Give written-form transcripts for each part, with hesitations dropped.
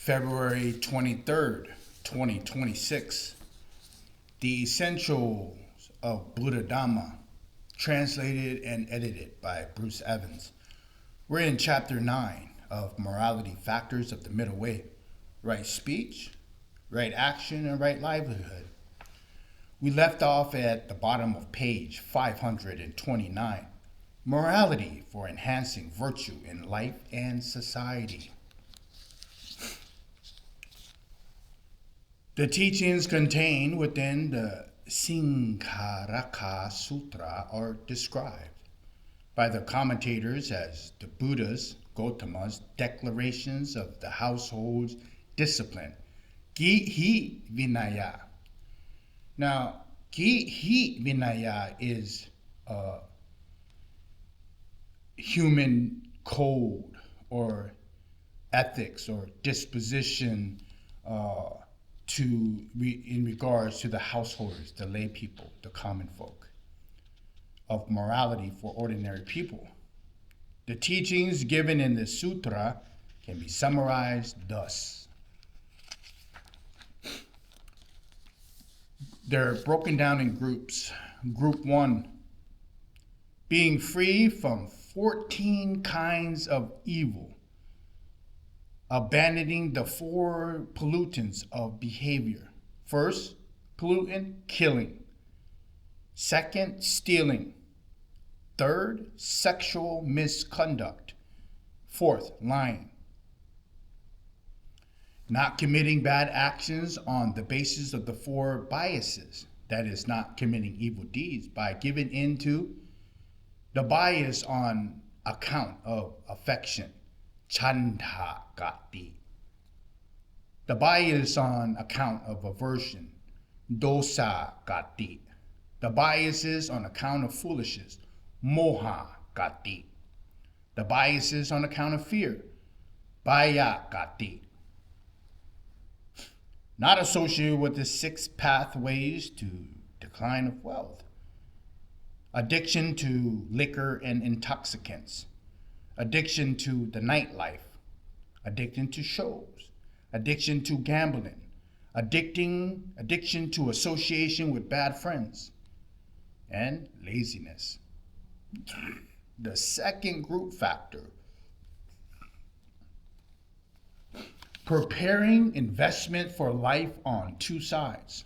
February 23rd, 2026. The Essentials of Buddha Dhamma, translated and edited by Bruce Evans. We're in Chapter 9 of Morality Factors of the Middle Way: Right Speech, Right Action, and Right Livelihood. We left off at the bottom of page 529, Morality for Enhancing Virtue in Life and Society. The teachings contained within the Singharaka Sutra are described by the commentators as the Buddha's, Gautama's, declarations of the household's discipline, Gihi Vinaya. Now, Gihi Vinaya is a human code or ethics or disposition in regards to the householders, the lay people, the common folk, of morality for ordinary people. The teachings given in the sutra can be summarized thus. They're broken down in groups. Group 1, being free from 14 kinds of evil, abandoning the 4 pollutants of behavior. First pollutant, killing. Second, stealing. Third, sexual misconduct. Fourth, lying. Not committing bad actions on the basis of the 4 biases, that is, not committing evil deeds by giving in to the bias on account of affection, chanda gati. The bias on account of aversion, dosa gati. The biases on account of foolishness, moha gati. The biases on account of fear, baya gati. Not associated with the 6 pathways to decline of wealth. Addiction to liquor and intoxicants. Addiction to the nightlife. Addiction to shows. Addiction to gambling. Addiction to association with bad friends. And laziness. The second group factor: preparing investment for life on 2 sides.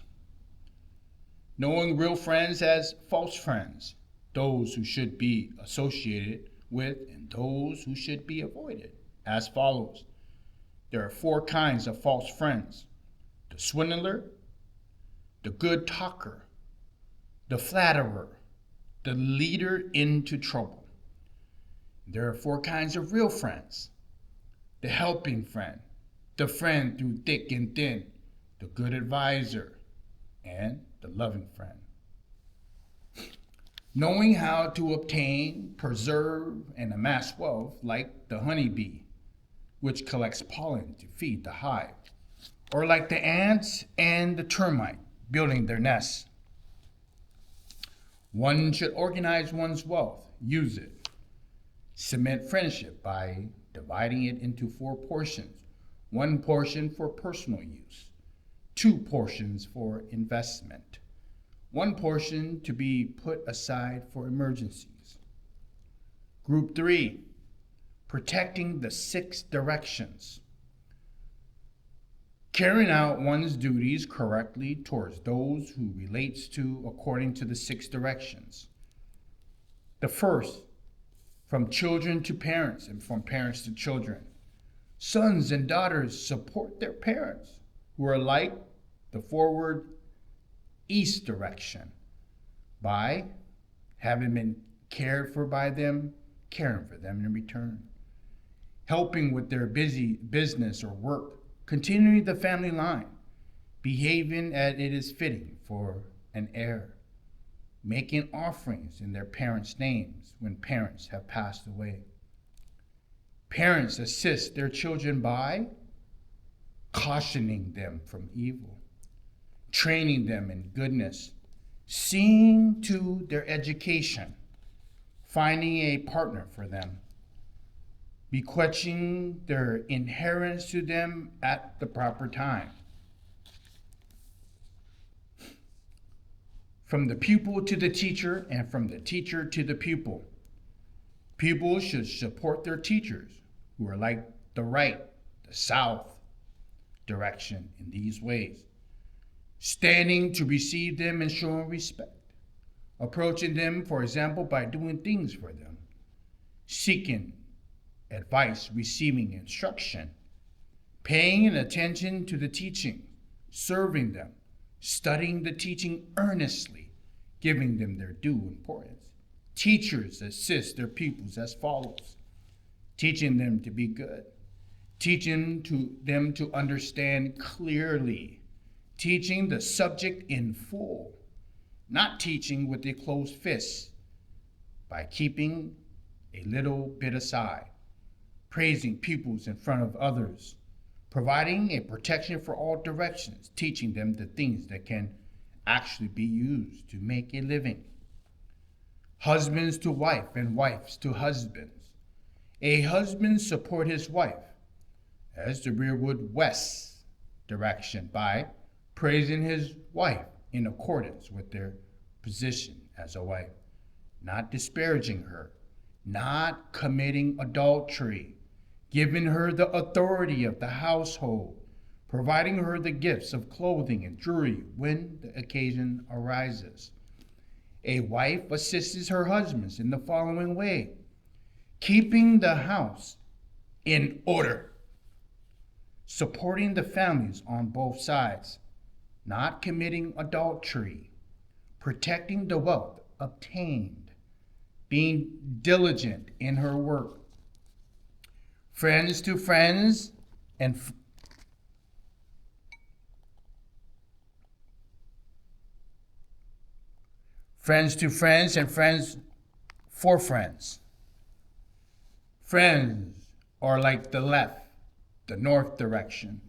Knowing real friends as false friends, those who should be associated with and those who should be avoided, as follows. There are 4 kinds of false friends: the swindler, the good talker, the flatterer, the leader into trouble. There are 4 kinds of real friends: the helping friend, the friend through thick and thin, the good advisor, and the loving friend. Knowing how to obtain, preserve, and amass wealth like the honeybee, which collects pollen to feed the hive, or like the ants and the termite building their nests. One should organize one's wealth, use it, cement friendship by dividing it into 4 portions. 1 portion for personal use, 2 portions for investment, 1 portion to be put aside for emergencies. Group 3, protecting the 6 directions. Carrying out one's duties correctly towards those who relates to according to the 6 directions. The first, from children to parents and from parents to children. Sons and daughters support their parents, who are like the forward east direction, by having been cared for by them, caring for them in return. Helping with their busy business or work, continuing the family line, behaving as it is fitting for an heir, making offerings in their parents' names when parents have passed away. Parents assist their children by cautioning them from evil, training them in goodness, seeing to their education, finding a partner for them, bequeathing their inheritance to them at the proper time. From the pupil to the teacher, and from the teacher to the pupil. Pupils should support their teachers, who are like the right, the south direction in these ways. Standing to receive them and showing respect. Approaching them, for example, by doing things for them. Seeking advice, receiving instruction. Paying attention to the teaching, serving them. Studying the teaching earnestly, giving them their due importance. Teachers assist their pupils as follows: teaching them to be good, teaching them to understand clearly, teaching the subject in full, not teaching with a closed fist, by keeping a little bit aside, praising pupils in front of others, providing a protection for all directions, teaching them the things that can actually be used to make a living. Husbands to wife and wives to husbands. A husband support his wife as the rearward west direction by praising his wife in accordance with their position as a wife, not disparaging her, not committing adultery, giving her the authority of the household, providing her the gifts of clothing and jewelry when the occasion arises. A wife assists her husband in the following way: keeping the house in order, supporting the families on both sides, not committing adultery, protecting the wealth obtained, being diligent in her work. Friends to friends and friends to friends and friends for friends. Friends are like the left, the north direction,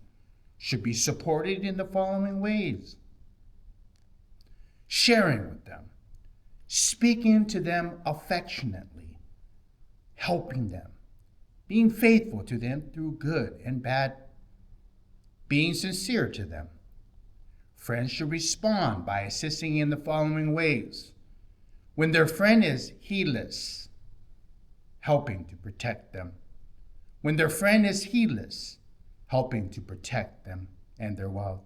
should be supported in the following ways: sharing with them, speaking to them affectionately, helping them, being faithful to them through good and bad, being sincere to them. Friends should respond by assisting in the following ways: when their friend is heedless, helping to protect them. When their friend is heedless, helping to protect them and their wealth.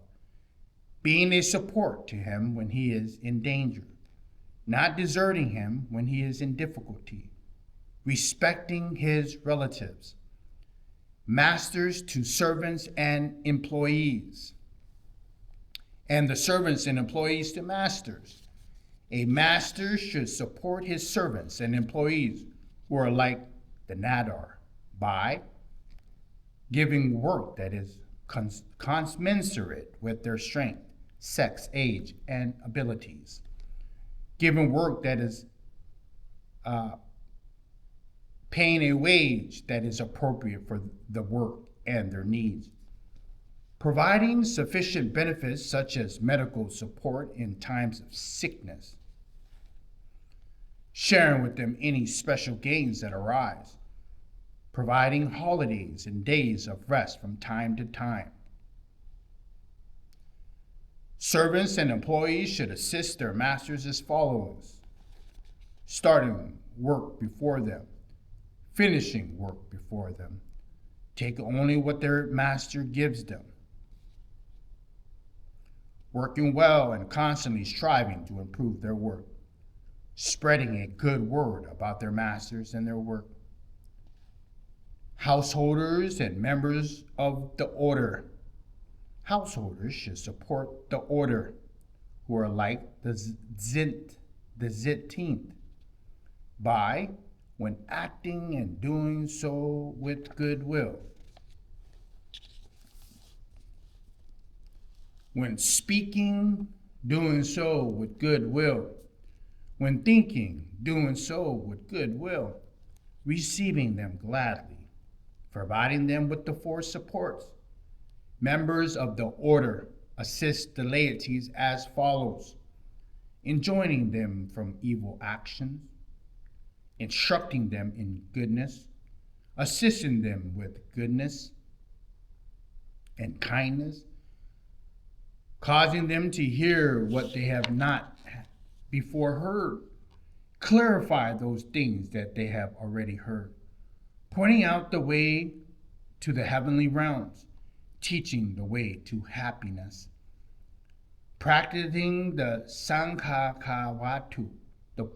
Being a support to him when he is in danger, not deserting him when he is in difficulty. Respecting his relatives. Masters to servants and employees, and the servants and employees to masters. A master should support his servants and employees who are like the nadar by giving work that is commensurate with their strength, sex, age, and abilities. Giving work that is paying a wage that is appropriate for the work and their needs. Providing sufficient benefits such as medical support in times of sickness. Sharing with them any special gains that arise. Providing holidays and days of rest from time to time. Servants and employees should assist their masters as follows: starting work before them, finishing work before them, take only what their master gives them, working well and constantly striving to improve their work, spreading a good word about their masters and their work. Householders and members of the order. Householders should support the order, who are like the Zitteenth, by, when acting and doing so with goodwill, when speaking, doing so with goodwill, when thinking, doing so with goodwill, receiving them gladly, providing them with the four supports. Members of the order assist the laities as follows: enjoining them from evil actions, instructing them in goodness, assisting them with goodness and kindness, causing them to hear what they have not before heard, clarify those things that they have already heard, pointing out the way to the heavenly realms, teaching the way to happiness, practicing the Sankhakawatu, the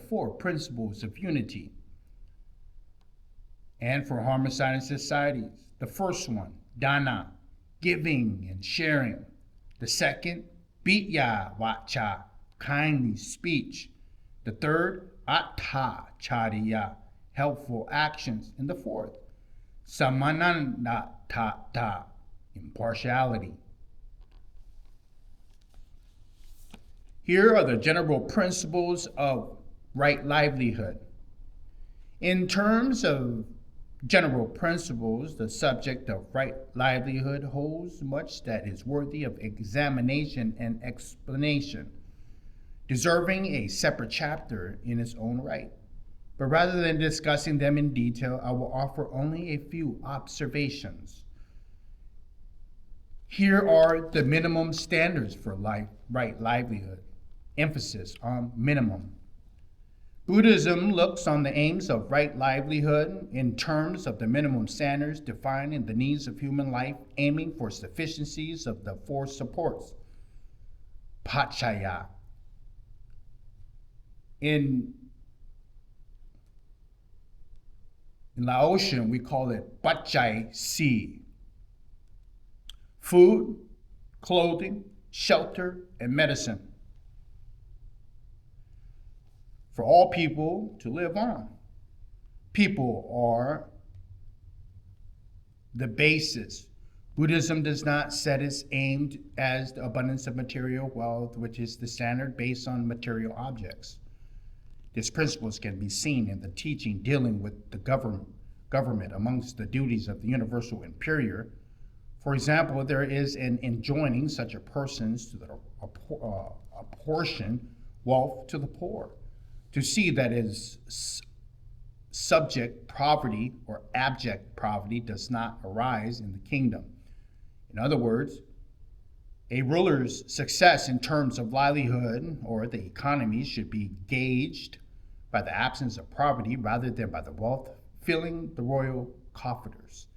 four principles of unity, and for homicidal societies. The first one, dana, giving and sharing. The second, bitya vacha, kindly speech. The third, atta chariya, helpful actions. And the fourth, samanandata, impartiality. Here are the general principles of right livelihood. In terms of general principles, the subject of right livelihood holds much that is worthy of examination and explanation, deserving a separate chapter in its own right. But rather than discussing them in detail, I will offer only a few observations. Here are the minimum standards for right livelihood. Emphasis on minimum. Buddhism looks on the aims of right livelihood in terms of the minimum standards defined in the needs of human life, aiming for sufficiencies of the four supports. Pachaya. In Laotian, we call it Bachai Si. Food, clothing, shelter, and medicine for all people to live on. People are the basis. Buddhism does not set its aim as the abundance of material wealth, which is the standard based on material objects. These principles can be seen in the teaching dealing with the government amongst the duties of the universal inferior. For example, there is an enjoining such a persons to apportion wealth to the poor, to see that his subject poverty or abject poverty does not arise in the kingdom. In other words, a ruler's success in terms of livelihood or the economy should be gauged by the absence of poverty rather than by the wealth filling the royal coffers.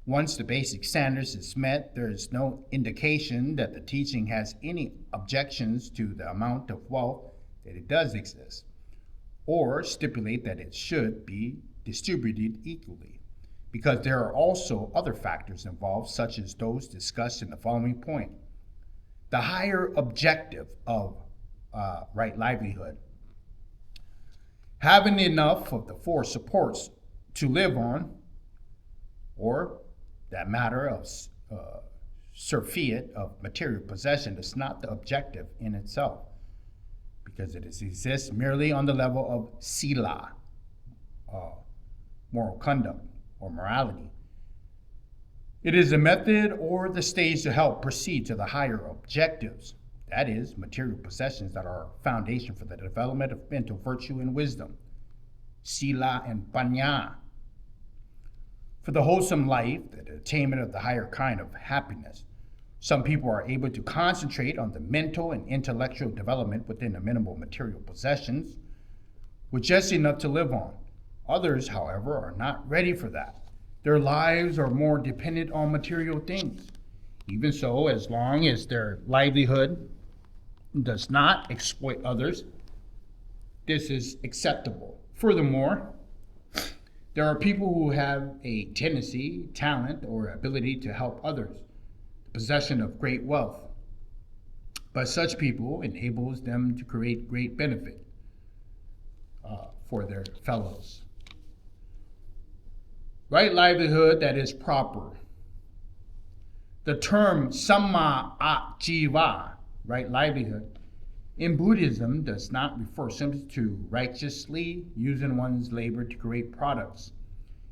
Once the basic standards is met, there is no indication that the teaching has any objections to the amount of wealth that it does exist, or stipulate that it should be distributed equally, because there are also other factors involved, such as those discussed in the following point. The higher objective of right livelihood. Having enough of the four supports to live on, or that matter of surfeit of material possession, is not the objective in itself, because it exists merely on the level of sila, moral conduct or morality. It is a method or the stage to help proceed to the higher objectives, that is, material possessions that are foundation for the development of mental virtue and wisdom, sila and panya. For the wholesome life, the attainment of the higher kind of happiness, some people are able to concentrate on the mental and intellectual development within the minimal material possessions, with just enough to live on. Others, however, are not ready for that. Their lives are more dependent on material things. Even so, as long as their livelihood does not exploit others, this is acceptable. Furthermore, there are people who have a tendency, talent, or ability to help others, the possession of great wealth. But such people enables them to create great benefit for their fellows. Right livelihood that is proper. The term samma ajiva, right livelihood, in Buddhism does not refer simply to righteously using one's labor to create products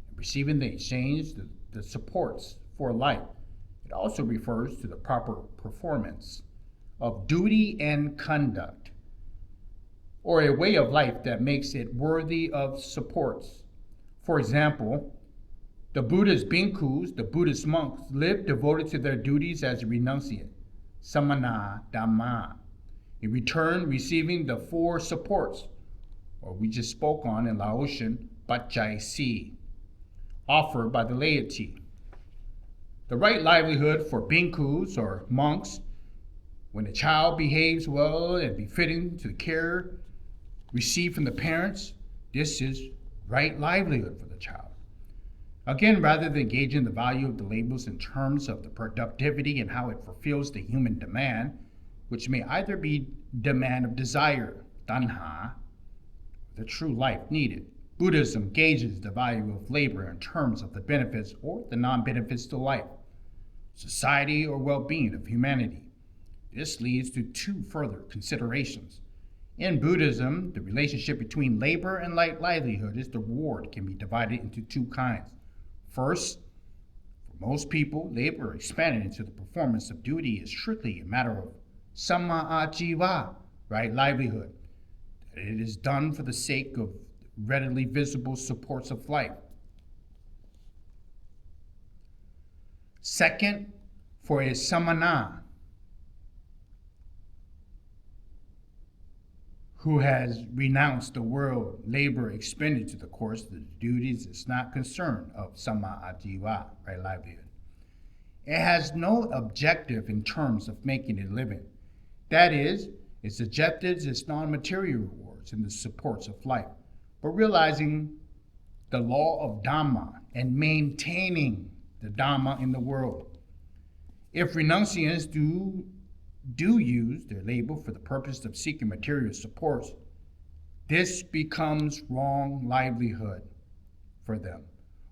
and receiving the exchange, the supports for life. It also refers to the proper performance of duty and conduct, or a way of life that makes it worthy of supports. For example, the Buddhist bhikkhus, the Buddhist monks, lived devoted to their duties as a renunciate, samana dhamma, in return receiving the four supports, or we just spoke on in Laotian, page529-543, offered by the laity. The right livelihood for bhikkhus or monks, when a child behaves well and befitting to the care received from the parents, this is right livelihood for the child. Again, rather than gauging the value of the labels in terms of the productivity and how it fulfills the human demand, which may either be demand of desire, tanha, the true life needed, Buddhism gauges the value of labor in terms of the benefits or the non-benefits to life, society, or well-being of humanity. This leads to two further considerations. In Buddhism, the relationship between labor and livelihood is the reward can be divided into two kinds. First, for most people, labor expanded into the performance of duty is strictly a matter of samma ajiva, right livelihood. It is done for the sake of readily visible supports of life. Second, for a samana, who has renounced the world, labor expended to the course of the duties is not concerned of samma ajiva, right livelihood. It has no objective in terms of making a living. That is, its objectives is non-material rewards and the supports of life, but realizing the law of Dhamma and maintaining the Dhamma in the world. If renunciants do use their labor for the purpose of seeking material supports, this becomes wrong livelihood for them.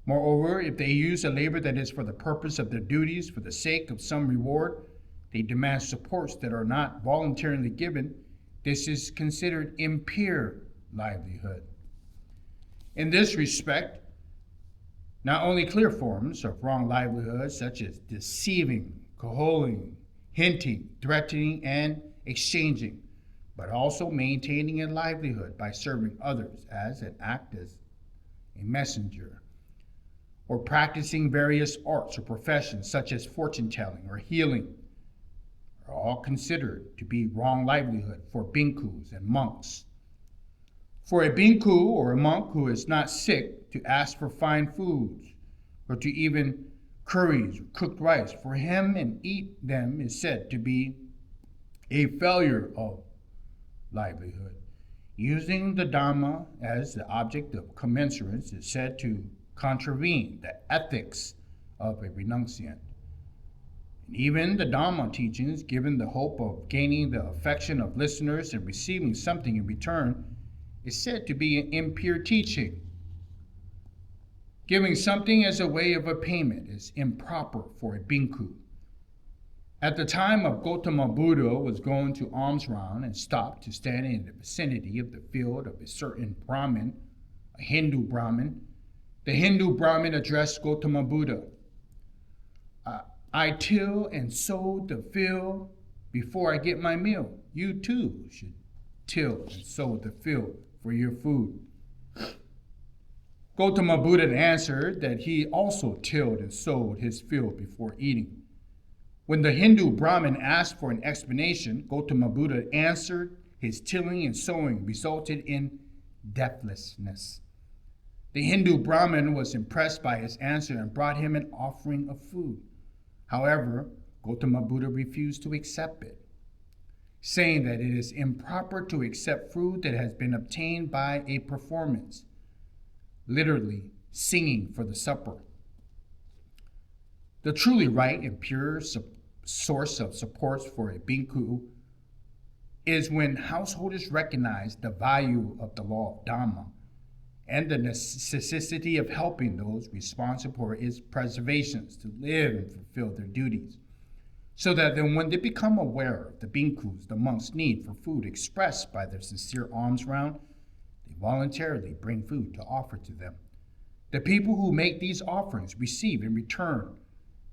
Moreover, if they use a labor that is for the purpose of their duties for the sake of some reward, they demand supports that are not voluntarily given, this is considered impure livelihood. In this respect, not only clear forms of wrong livelihood such as deceiving, cajoling, hinting, threatening, and exchanging, but also maintaining a livelihood by serving others as an act as a messenger, or practicing various arts or professions such as fortune telling or healing, are all considered to be wrong livelihood for bhikkhus and monks. For a bhikkhu or a monk who is not sick to ask for fine foods, or to even curries or cooked rice for him and eat them is said to be a failure of livelihood. Using the Dhamma as the object of commensurance is said to contravene the ethics of a renunciant. And even the Dhamma teachings, given the hope of gaining the affection of listeners and receiving something in return, is said to be an impure teaching. Giving something as a way of a payment is improper for a bhikkhu. At the time of Gautama Buddha was going to alms round and stopped to stand in the vicinity of the field of a certain Brahmin, a Hindu Brahmin. The Hindu Brahmin addressed Gautama Buddha. I till and sow the field before I get my meal. You too should till and sow the field for your food. Gautama Buddha answered that he also tilled and sowed his field before eating. When the Hindu Brahmin asked for an explanation, Gautama Buddha answered his tilling and sowing resulted in deathlessness. The Hindu Brahmin was impressed by his answer and brought him an offering of food. However, Gautama Buddha refused to accept it, saying that it is improper to accept food that has been obtained by a performance, literally singing for the supper. The truly right and pure source of supports for a bhikkhu is when householders recognize the value of the law of Dhamma and the necessity of helping those responsible for its preservations to live and fulfill their duties, so that then when they become aware of the bhikkhus, the monks' need for food expressed by their sincere alms round, they voluntarily bring food to offer to them. The people who make these offerings receive in return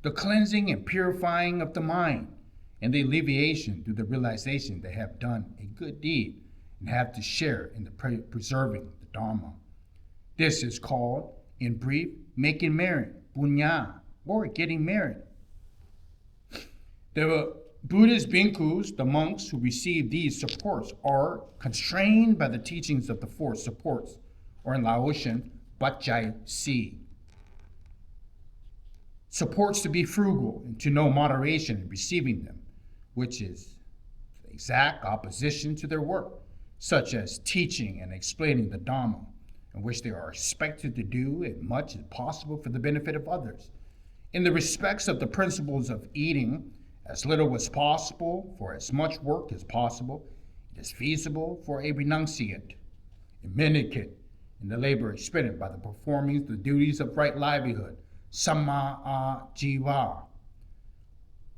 the cleansing and purifying of the mind and the alleviation through the realization they have done a good deed and have to share in the preserving the Dhamma. This is called In brief, making merit, bunya, or getting married. The Buddhist bhikkhus, the monks who receive these supports, are constrained by the teachings of the four supports, or in Laotian, page 543. Supports to be frugal and to know moderation in receiving them, which is the exact opposition to their work, such as teaching and explaining the Dhamma, in which they are expected to do as much as possible for the benefit of others. In the respects of the principles of eating, as little as possible for as much work as possible, it is feasible for a renunciant, a mendicant, in the labor expended by the performing the duties of right livelihood, samma jiva,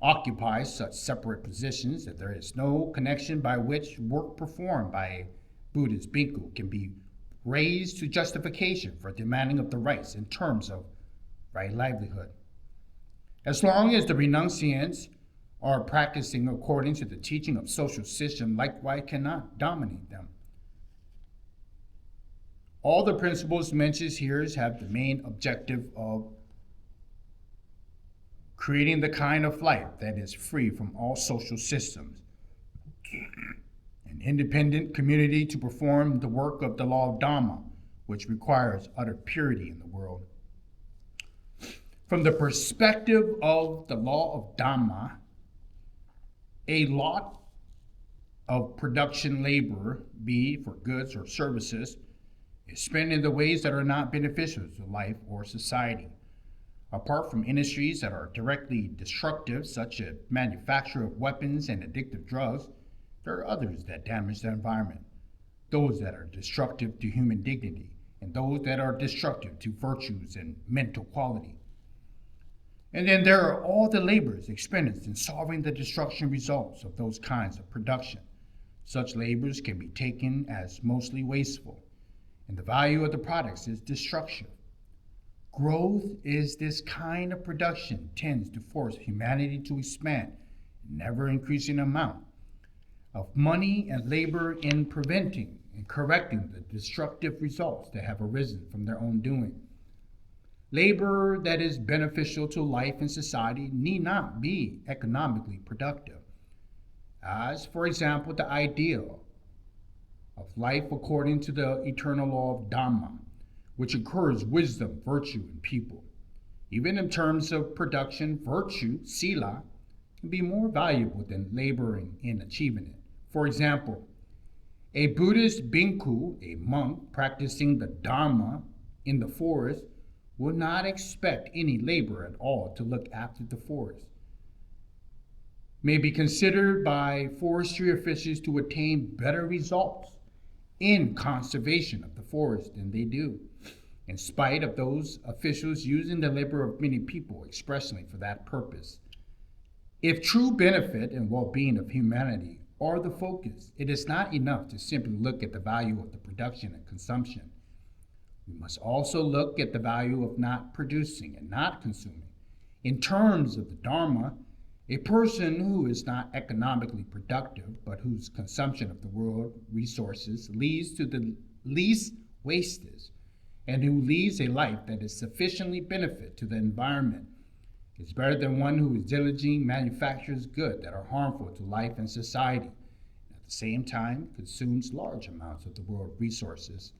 occupies such separate positions that there is no connection by which work performed by a Buddhist bhikkhu can be raised to justification for demanding of the rights in terms of right livelihood. As long as the renunciants are practicing according to the teaching of social system, likewise cannot dominate them. All the principles mentioned here have the main objective of creating the kind of life that is free from all social systems, an independent community to perform the work of the law of Dhamma, which requires utter purity in the world. From the perspective of the law of Dhamma, a lot of production labor, be it for goods or services, is spent in the ways that are not beneficial to life or society. Apart from industries that are directly destructive, such as manufacture of weapons and addictive drugs, there are others that damage the environment, those that are destructive to human dignity, and those that are destructive to virtues and mental quality. And then there are all the labors expended in solving the destruction results of those kinds of production. Such labors can be taken as mostly wasteful, and the value of the products is destruction. Growth is this kind of production tends to force humanity to expand an ever-increasing amount of money and labor in preventing and correcting the destructive results that have arisen from their own doing. Labor that is beneficial to life and society need not be economically productive, as, for example, the ideal of life according to the eternal law of Dhamma, which encourages wisdom, virtue in people. Even in terms of production, virtue, sila, can be more valuable than laboring in achieving it. For example, a Buddhist bhikkhu, a monk practicing the Dharma in the forest, would not expect any labor at all to look after the forest. May be considered by forestry officials to attain better results in conservation of the forest than they do, in spite of those officials using the labor of many people expressly for that purpose. If true benefit and well-being of humanity are the focus, it is not enough to simply look at the value of the production and consumption. We must also look at the value of not producing and not consuming. In terms of the Dharma, a person who is not economically productive, but whose consumption of the world resources leads to the least wastage, and who leads a life that is sufficiently benefit to the environment, is better than one who is diligently manufactures goods that are harmful to life and society, and at the same time consumes large amounts of the world resources.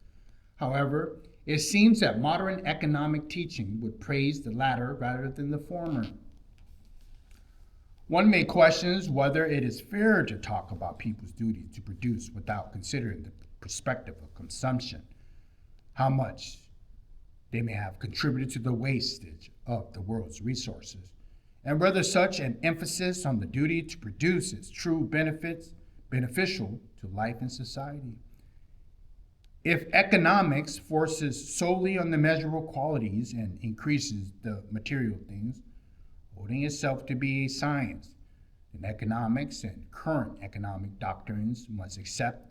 However, it seems that modern economic teaching would praise the latter rather than the former. One may question whether it is fair to talk about people's duty to produce without considering the perspective of consumption, how much they may have contributed to the wastage of the world's resources, and whether such an emphasis on the duty to produce is true beneficial to life and society. If economics forces solely on the measurable qualities and increases the material things, holding itself to be a science, then economics and current economic doctrines must accept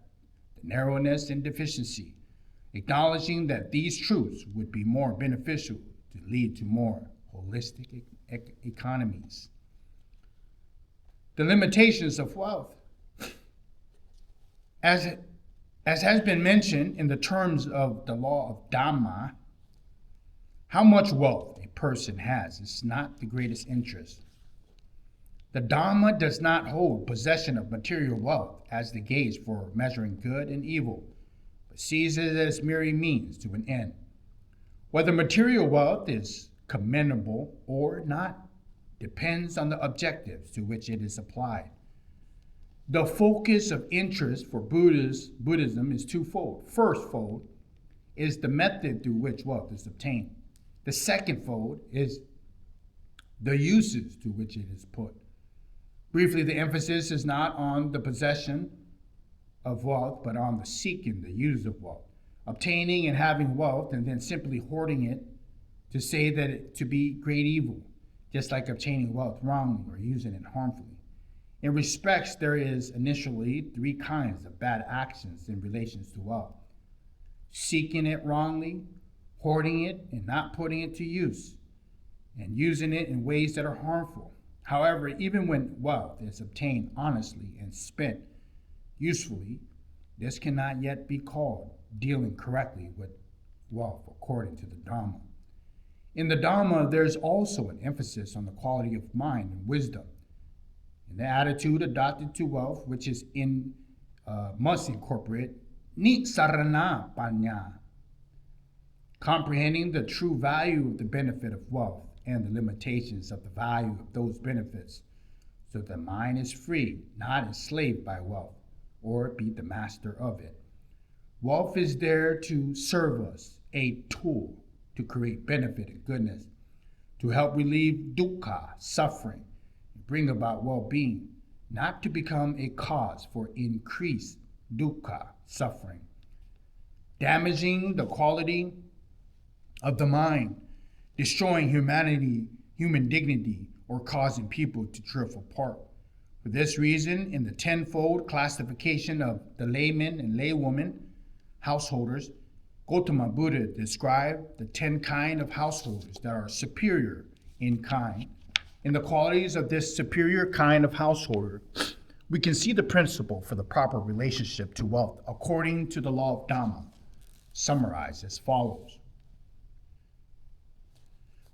the narrowness and deficiency, acknowledging that these truths would be more beneficial to lead to more holistic economies. The limitations of wealth. As has been mentioned in the terms of the law of Dhamma, How much wealth a person has is not the greatest interest. The Dhamma does not hold possession of material wealth as the gauge for measuring good and evil, but sees it as merely means to an end. Whether material wealth is commendable or not depends on the objectives to which it is applied. The focus of interest for Buddhism is twofold. First fold is the method through which wealth is obtained. The second fold is the uses to which it is put. Briefly, the emphasis is not on the possession of wealth, but on the seeking, the use of wealth. Obtaining and having wealth and then simply hoarding it to say that it to be great evil, just like obtaining wealth wrongly or using it harmfully. In respects, there is initially three kinds of bad actions in relations to wealth: seeking it wrongly, hoarding it and not putting it to use, and using it in ways that are harmful. However, even when wealth is obtained honestly and spent usefully, this cannot yet be called dealing correctly with wealth according to the Dhamma. In the Dhamma, there's also an emphasis on the quality of mind and wisdom, and the attitude adopted to wealth, which is must incorporate nitsarana panya, comprehending the true value of the benefit of wealth and the limitations of the value of those benefits, so the mind is free, not enslaved by wealth, or be the master of it. Wealth is there to serve us, a tool to create benefit and goodness, to help relieve dukkha, suffering, and bring about well-being, not to become a cause for increased dukkha, suffering, damaging the quality of the mind, destroying human dignity, or causing people to drift apart. For this reason, in the tenfold classification of the laymen and laywomen, householders, Gautama Buddha described the 10 kinds of householders that are superior in kind. In the qualities of this superior kind of householder, we can see the principle for the proper relationship to wealth according to the law of Dhamma, summarized as follows.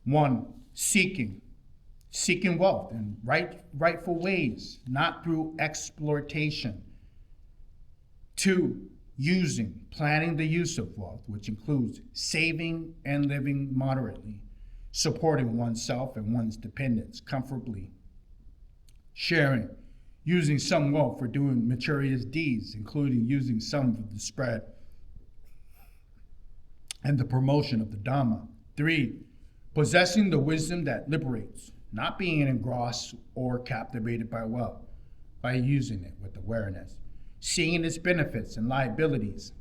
1. Seeking wealth in rightful ways, not through exploitation. 2. Planning the use of wealth, which includes saving and living moderately, supporting oneself and one's dependents comfortably. Sharing, using some wealth for doing meritorious deeds, including using some for the spread and the promotion of the Dhamma. 3. Possessing the wisdom that liberates, not being engrossed or captivated by wealth, by using it with awareness, seeing its benefits and liabilities,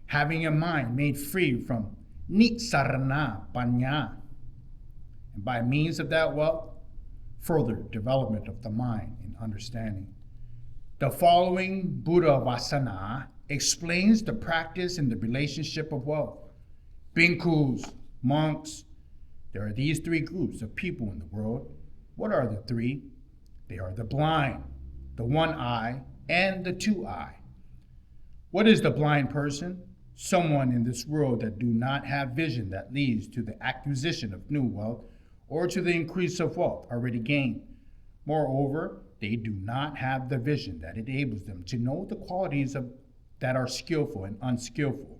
having a mind made free from nitsarana panya, and by means of that wealth, further development of the mind and understanding. The following Buddha Vasana explains the practice and the relationship of wealth. Bhikkhus, monks, there are these 3 groups of people in the world. What are the 3? They are the blind, the one eye, and the 2 eye. What is the blind person? Someone in this world that do not have vision that leads to the acquisition of new wealth or to the increase of wealth already gained. Moreover, they do not have the vision that enables them to know the qualities that are skillful and unskillful,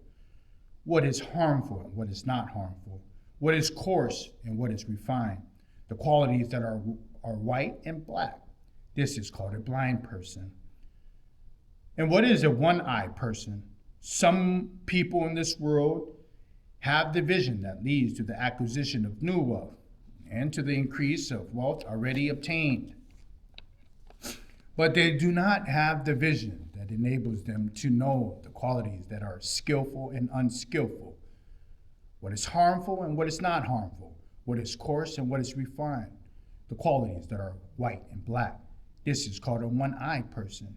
what is harmful and what is not harmful, what is coarse and what is refined, the qualities that are white and black. This is called a blind person. And what is a one-eyed person? Some people in this world have the vision that leads to the acquisition of new wealth and to the increase of wealth already obtained. But they do not have the vision that enables them to know the qualities that are skillful and unskillful, what is harmful and what is not harmful, what is coarse and what is refined, the qualities that are white and black. This is called a one-eyed person.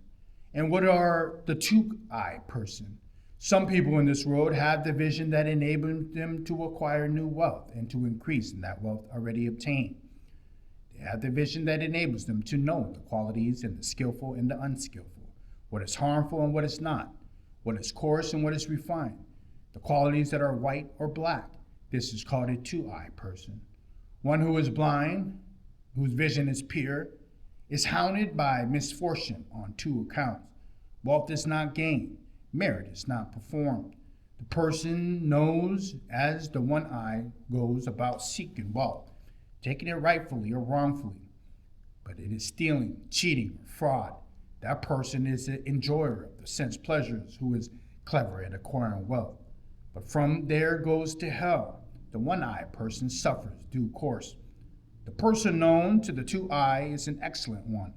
And what are the two-eyed person? Some people in this world have the vision that enables them to acquire new wealth and to increase in that wealth already obtained. They have the vision that enables them to know the qualities and the skillful and the unskillful, what is harmful and what is not, what is coarse and what is refined, the qualities that are white or black. This is called a two-eye person. One who is blind, whose vision is pure, is hounded by misfortune on two accounts. Wealth is not gained, merit is not performed. The person knows as the one eye goes about seeking wealth, taking it rightfully or wrongfully, but it is stealing, cheating, or fraud. That person is the enjoyer of the sense pleasures who is clever at acquiring wealth. But from there goes to hell. The one-eyed person suffers due course. The person known to the two-eye is an excellent one.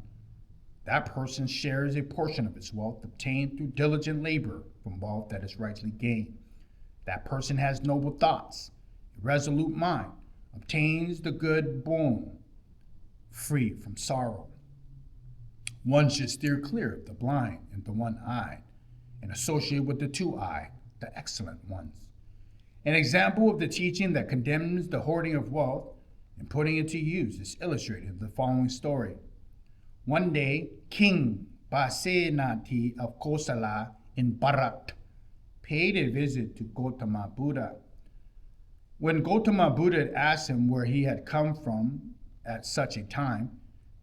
That person shares a portion of his wealth obtained through diligent labor from wealth that is rightly gained. That person has noble thoughts, a resolute mind, obtains the good boon, free from sorrow. One should steer clear of the blind and the one-eyed, and associate with the two-eyed, the excellent ones. An example of the teaching that condemns the hoarding of wealth and putting it to use is illustrated in the following story. One day, King Pasenati of Kosala in Bharat paid a visit to Gautama Buddha. When Gautama Buddha asked him where he had come from at such a time,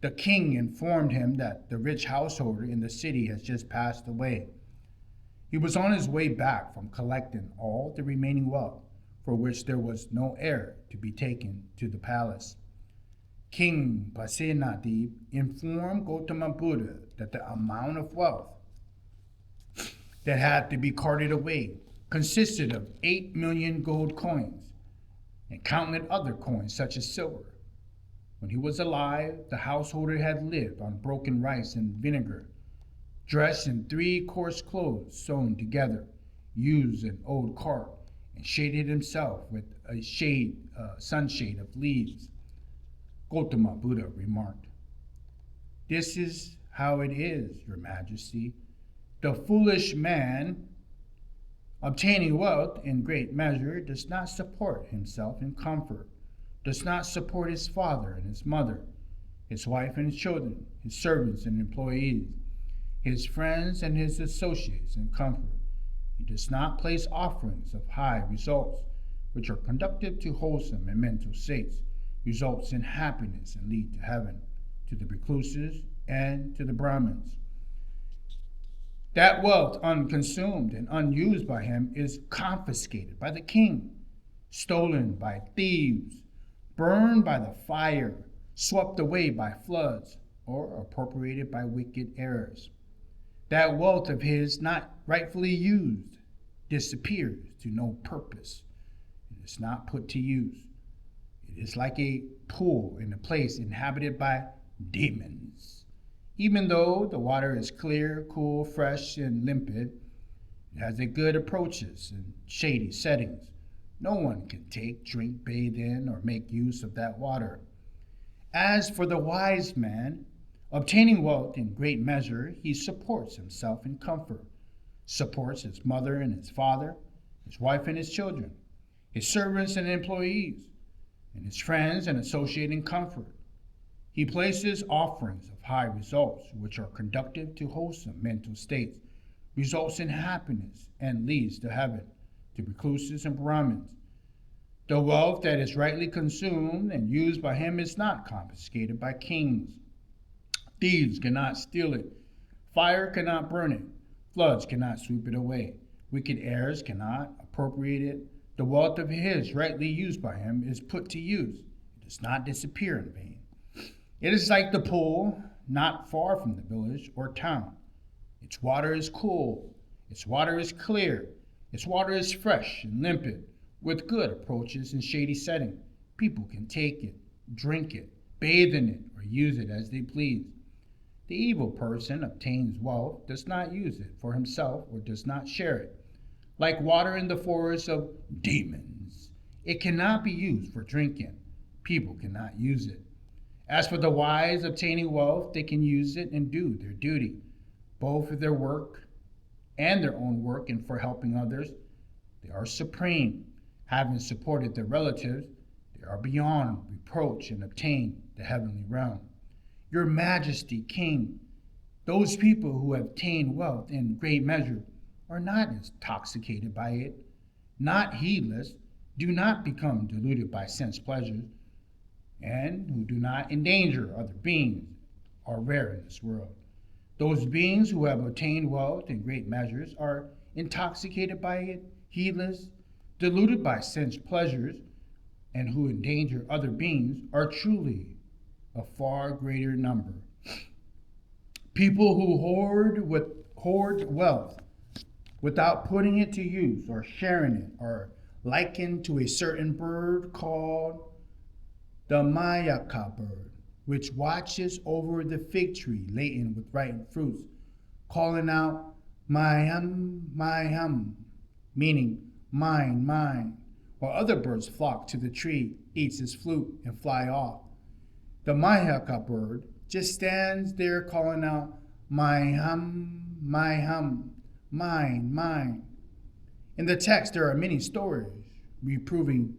the king informed him that the rich householder in the city has just passed away. He was on his way back from collecting all the remaining wealth, for which there was no heir to be taken to the palace. King Pasenadi informed Gautama Buddha that the amount of wealth that had to be carted away consisted of 8 million gold coins and countless other coins such as silver. When he was alive, the householder had lived on broken rice and vinegar, dressed in 3 coarse clothes sewn together, used an old cart, and shaded himself with a sunshade of leaves. Gautama Buddha remarked, "This is how it is, Your Majesty. The foolish man, obtaining wealth in great measure, does not support himself in comfort, does not support his father and his mother, his wife and his children, his servants and employees, his friends and his associates in comfort. He does not place offerings of high results, which are conducive to wholesome and mental states, results in happiness and lead to heaven, to the recluses and to the Brahmins. That wealth unconsumed and unused by him is confiscated by the king, stolen by thieves, burned by the fire, swept away by floods, or appropriated by wicked heirs. That wealth of his, not rightfully used, disappears to no purpose. It is not put to use. It is like a pool in a place inhabited by demons. Even though the water is clear, cool, fresh, and limpid, it has a good approaches and shady settings. No one can take, drink, bathe in, or make use of that water. As for the wise man, obtaining wealth in great measure, he supports himself in comfort, supports his mother and his father, his wife and his children, his servants and employees, and his friends and associates in comfort. He places offerings of high results, which are conducive to wholesome mental states, results in happiness, and leads to heaven, to recluses and Brahmins. The wealth that is rightly consumed and used by him is not confiscated by kings. Thieves cannot steal it. Fire cannot burn it. Floods cannot sweep it away. Wicked heirs cannot appropriate it. The wealth of his rightly used by him is put to use. It does not disappear in vain. It is like the pool not far from the village or town. Its water is cool. Its water is clear. Its water is fresh and limpid, with good approaches and shady setting. People can take it, drink it, bathe in it, or use it as they please. The evil person obtains wealth, does not use it for himself, or does not share it. Like water in the forest of demons, it cannot be used for drinking. People cannot use it. As for the wise obtaining wealth, they can use it and do their duty, both for their work and their own work and for helping others. They are supreme. Having supported their relatives, they are beyond reproach and obtain the heavenly realm. Your Majesty, King, those people who have obtained wealth in great measure are not intoxicated by it, not heedless, do not become deluded by sense pleasures, and who do not endanger other beings are rare in this world. Those beings who have obtained wealth in great measures are intoxicated by it, heedless, deluded by sense pleasures, and who endanger other beings are truly a far greater number. People who hoard wealth without putting it to use or sharing it are likened to a certain bird called the mayaka bird, which watches over the fig tree laden with ripe fruits, calling out, my hum, meaning mine, mine, while other birds flock to the tree, eats its fruit, and fly off. The mayaka bird just stands there calling out, my hum, mine, mine. In the text, there are many stories reproving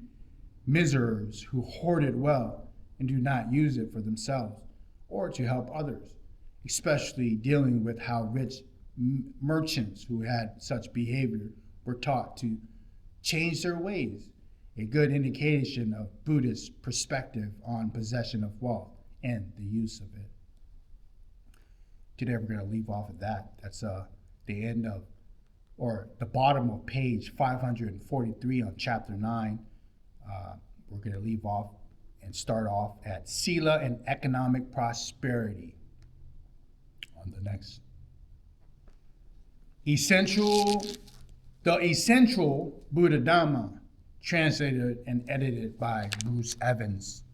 miserers who hoarded wealth and do not use it for themselves or to help others, especially dealing with how rich merchants who had such behavior were taught to change their ways, a good indication of Buddhist perspective on possession of wealth and the use of it. Today we're going to leave off of that. That's the end of, or the bottom of page 543 on chapter 9. We're going to leave off and start off at Sila and economic prosperity on the next. The essential Buddha Dhamma, translated and edited by Bruce Evans.